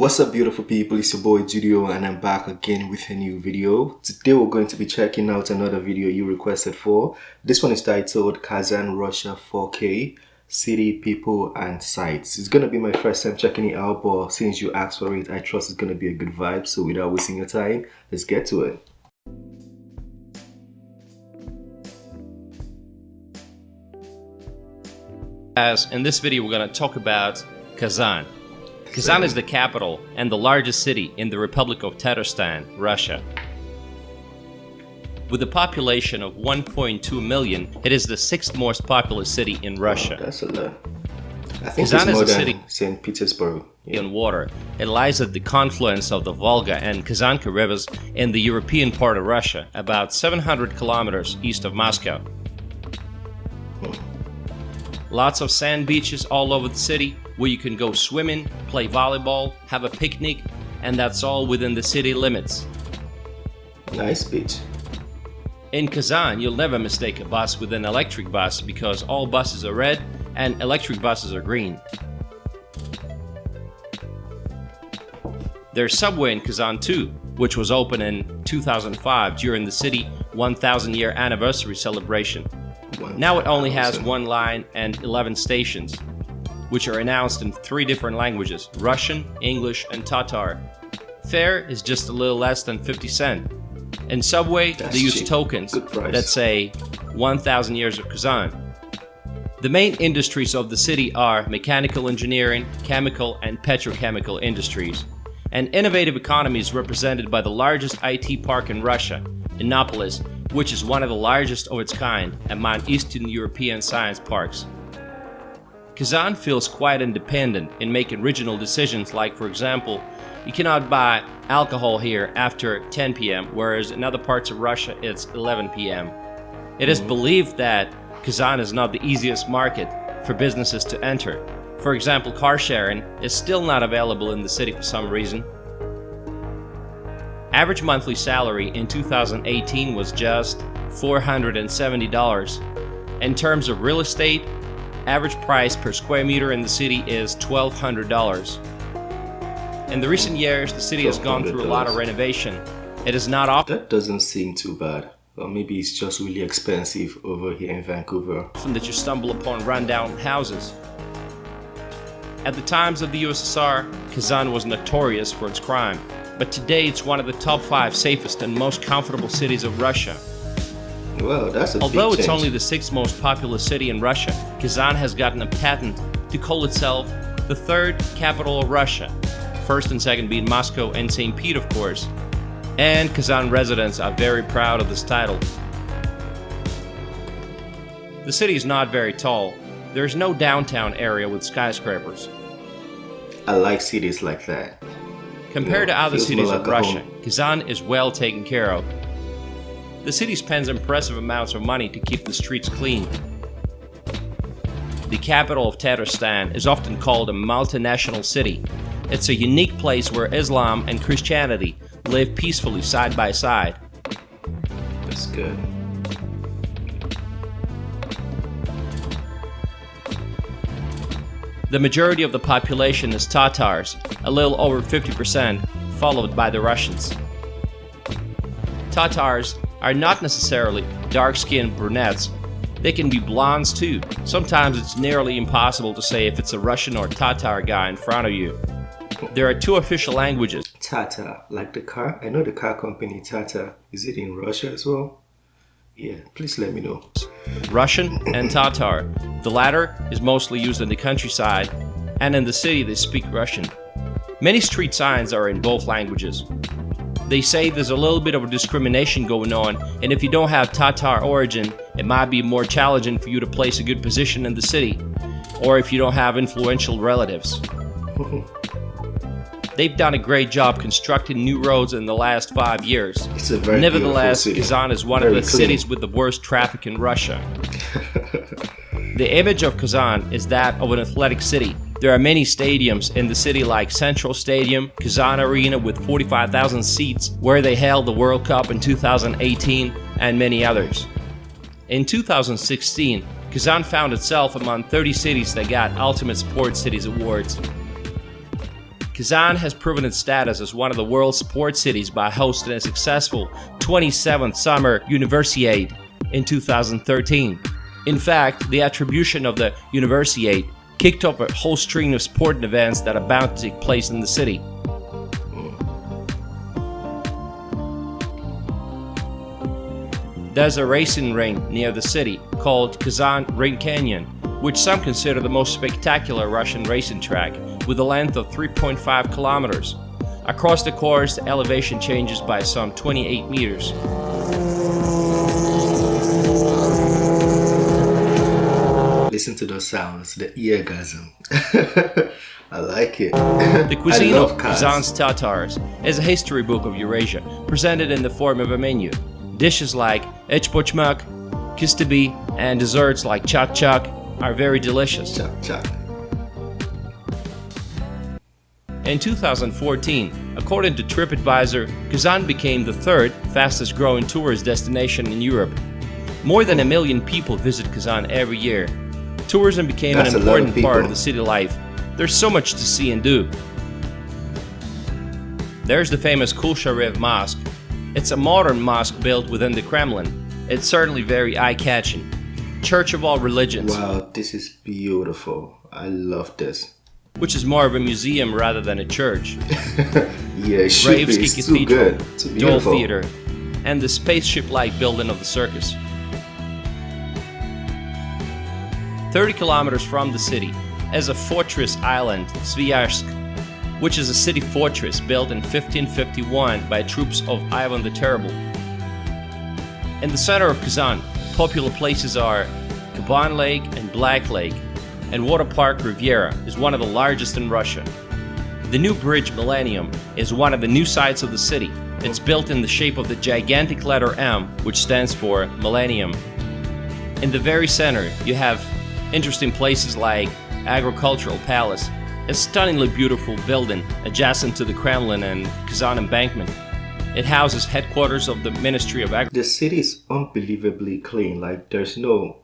What's up, beautiful people? It's your boy Judeo and I'm back again with a new video. Today we're going to be checking out another video you requested for. This one is titled Kazan, Russia 4K, City, People and Sights. It's going to be my first time checking it out, but since you asked for it, I trust it's going to be a good vibe. So without wasting your time, let's get to it. As in this video, we're going to talk about Kazan. Kazan is the capital and the largest city in the Republic of Tatarstan, Russia. With a population of 1.2 million, it is the sixth most populous city in Russia. That's a lot. I think Kazan it's more is a than city St. Petersburg. in water. It lies at the confluence of the Volga and Kazanka rivers in the European part of Russia, about 700 kilometers east of Moscow. Lots of sand beaches all over the city where you can go swimming, play volleyball, have a picnic, and that's all within the city limits. Nice beach. In Kazan, you'll never mistake a bus with an electric bus because all buses are red and electric buses are green. There's subway in Kazan too, which was opened in 2005 during the city 1,000-year anniversary celebration. Now it only has one line and 11 stations, which are announced in 3 different languages: Russian, English, and Tatar. Fare is just a little less than 50 cents. In subway, they use tokens that say 1,000 years of Kazan. The main industries of the city are mechanical engineering, chemical and petrochemical industries. An innovative economy is represented by the largest IT park in Russia, Innopolis, which is one of the largest of its kind among Eastern European science parks. Kazan feels quite independent in making original decisions, like, for example, you cannot buy alcohol here after 10 p.m., whereas in other parts of Russia it's 11 p.m. It is believed that Kazan is not the easiest market for businesses to enter. For example, car sharing is still not available in the city for some reason. Average monthly salary in 2018 was just $470. In terms of real estate, average price per square meter in the city is $1,200. In the recent years, the city has gone through a lot of renovation. It is not often That doesn't seem too bad. Or maybe it's just really expensive over here in Vancouver. that you stumble upon rundown houses. At the times of the USSR, Kazan was notorious for its crime, but today it's one of the top 5 safest and most comfortable cities of Russia. Well, that's a Although big it's change. only the 6th most populous city in Russia, Kazan has gotten a patent to call itself the 3rd capital of Russia, 1st and 2nd being Moscow and St. Pete, of course. And Kazan residents are very proud of this title. The city is not very tall. There is no downtown area with skyscrapers. I like cities like that. Compared to other feels cities more of like a Russia, home. Kazan is well taken care of. The city spends impressive amounts of money to keep the streets clean. The capital of Tatarstan is often called a multinational city. It's a unique place where Islam and Christianity live peacefully side by side. That's good. The majority of the population is Tatars, a little over 50%, followed by the Russians. Tatars are not necessarily dark-skinned brunettes. They can be blondes too. Sometimes it's nearly impossible to say if it's a Russian or Tatar guy in front of you. There are 2 official languages. Tata, like the car? I know the car company Tata. Is it in Russia as well? Yeah, please let me know. Russian and Tatar. The latter is mostly used in the countryside, and in the city they speak Russian. Many street signs are in both languages. They say there's a little bit of a discrimination going on, and if you don't have Tatar origin, it might be more challenging for you to place a good position in the city, or if you don't have influential relatives. They've done a great job constructing new roads in the last 5 years. It's a very Nevertheless, beautiful city. Kazan is one Very of the clean. cities with the worst traffic in Russia. The image of Kazan is that of an athletic city. There are many stadiums in the city like Central Stadium, Kazan Arena with 45,000 seats where they held the World Cup in 2018, and many others. In 2016, Kazan found itself among 30 cities that got Ultimate Sports Cities awards. Kazan has proven its status as one of the world's sports cities by hosting a successful 27th Summer Universiade in 2013. In fact, the attribution of the Universiade kicked off a whole string of sporting events that are bound to take place in the city. There's a racing ring near the city called Kazan Ring Canyon, which some consider the most spectacular Russian racing track, with a length of 3.5 kilometers. Across the course, the elevation changes by some 28 meters. Listen to those sounds, the eargasm. I like it. The Cuisine of Kazan's Tatars is a history book of Eurasia, presented in the form of a menu. Dishes like echpochmak, kistabi, and desserts like chak-chak are very delicious. Chak-chak. In 2014, according to TripAdvisor, Kazan became the third fastest growing tourist destination in Europe. More than 1 million people visit Kazan every year. Tourism became an important part of the city life. There's so much to see and do. There's the famous Kul-Sharif Mosque. It's a modern mosque built within the Kremlin. It's certainly very eye-catching. Church of all religions. Wow, this is beautiful. I love this. Which is more of a museum rather than a church. Yeah, it should be. It's too good. It's Dole Theater, and the spaceship-like building of the circus. 30 kilometers from the city is a fortress island, Sviazhsk, which is a city fortress built in 1551 by troops of Ivan the Terrible. In the center of Kazan, popular places are Kaban Lake and Black Lake, and Water Park Riviera is one of the largest in Russia. The new bridge Millennium is one of the new sights of the city. It's built in the shape of the gigantic letter M, which stands for Millennium. In the very center, you have interesting places like Agricultural Palace, a stunningly beautiful building adjacent to the Kremlin and Kazan embankment. It houses headquarters of the Ministry of Agriculture. The city is unbelievably clean. Like, there's no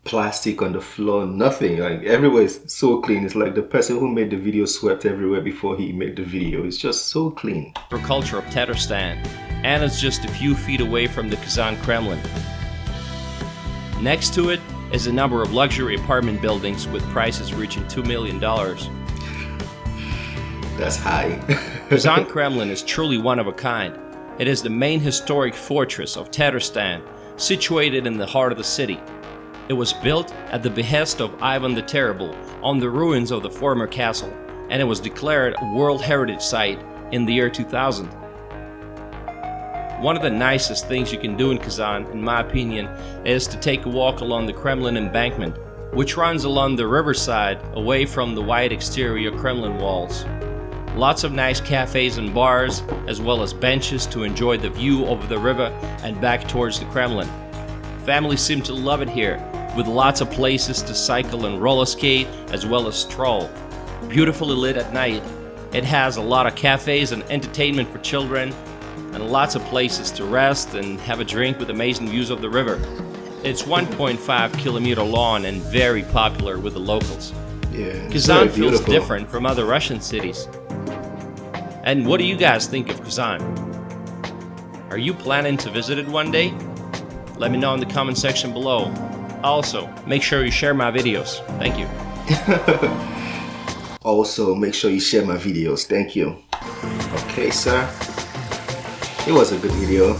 plastic on the floor, nothing. Like, everywhere is so clean. It's like the person who made the video swept everywhere before he made the video. It's just so clean. Agriculture of Tatarstan, and it's just a few feet away from the Kazan Kremlin. Next to it is a number of luxury apartment buildings with prices reaching $2 million. That's high. Kazan Kremlin is truly one of a kind. It is the main historic fortress of Tatarstan, situated in the heart of the city. It was built at the behest of Ivan the Terrible on the ruins of the former castle, and it was declared a World Heritage Site in the year 2000. One of the nicest things you can do in Kazan, in my opinion, is to take a walk along the Kremlin embankment, which runs along the riverside away from the white exterior Kremlin walls. Lots of nice cafes and bars, as well as benches to enjoy the view over the river and back towards the Kremlin. Families seem to love it here, with lots of places to cycle and roller skate, as well as stroll. Beautifully lit at night, it has a lot of cafes and entertainment for children, and lots of places to rest and have a drink with amazing views of the river. It's 1.5 kilometer long and very popular with the locals. Yeah, Kazan feels different from other Russian cities. And what do you guys think of Kazan? Are you planning to visit it one day? Let me know in the comment section below. Also, make sure you share my videos. Thank you. Also, make sure you share my videos. Thank you. Okay, sir. It was a good video.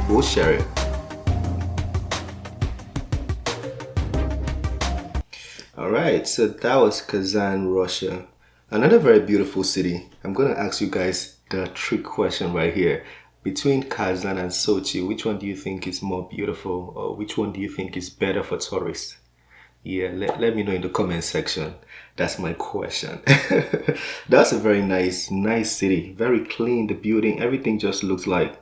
We'll share it. Alright, so that was Kazan, Russia. Another very beautiful city. I'm going to ask you guys the trick question right here. Between Kazan and Sochi, which one do you think is more beautiful, or which one do you think is better for tourists? Yeah, let me know in the comment section. That's my question. That's a very nice city. Very clean, the building, everything just looks like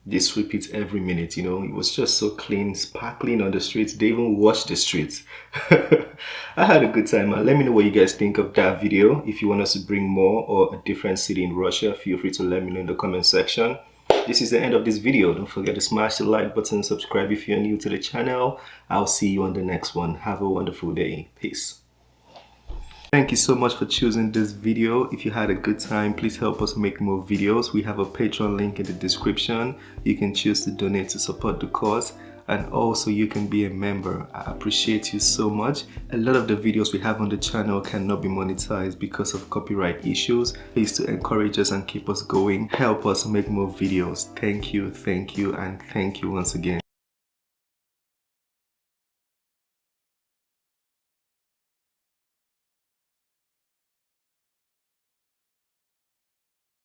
this repeats every minute, you know. It was just so clean, sparkling on the streets. They even washed the streets. I had a good time. Let me know what you guys think of that video. If you want us to bring more or a different city in Russia, feel free to let me know in the comment section. This is the end of this video. Don't forget to smash the like button, subscribe if you're new to the channel. I'll see you on the next one. Have a wonderful day. Peace. Thank you so much for choosing this video. If you had a good time, please help us make more videos. We have a Patreon link in the description. You can choose to donate to support the cause, and also you can be a member. I appreciate you so much. A lot of the videos we have on the channel cannot be monetized because of copyright issues. Please, to encourage us and keep us going, help us make more videos. Thank you, and thank you once again.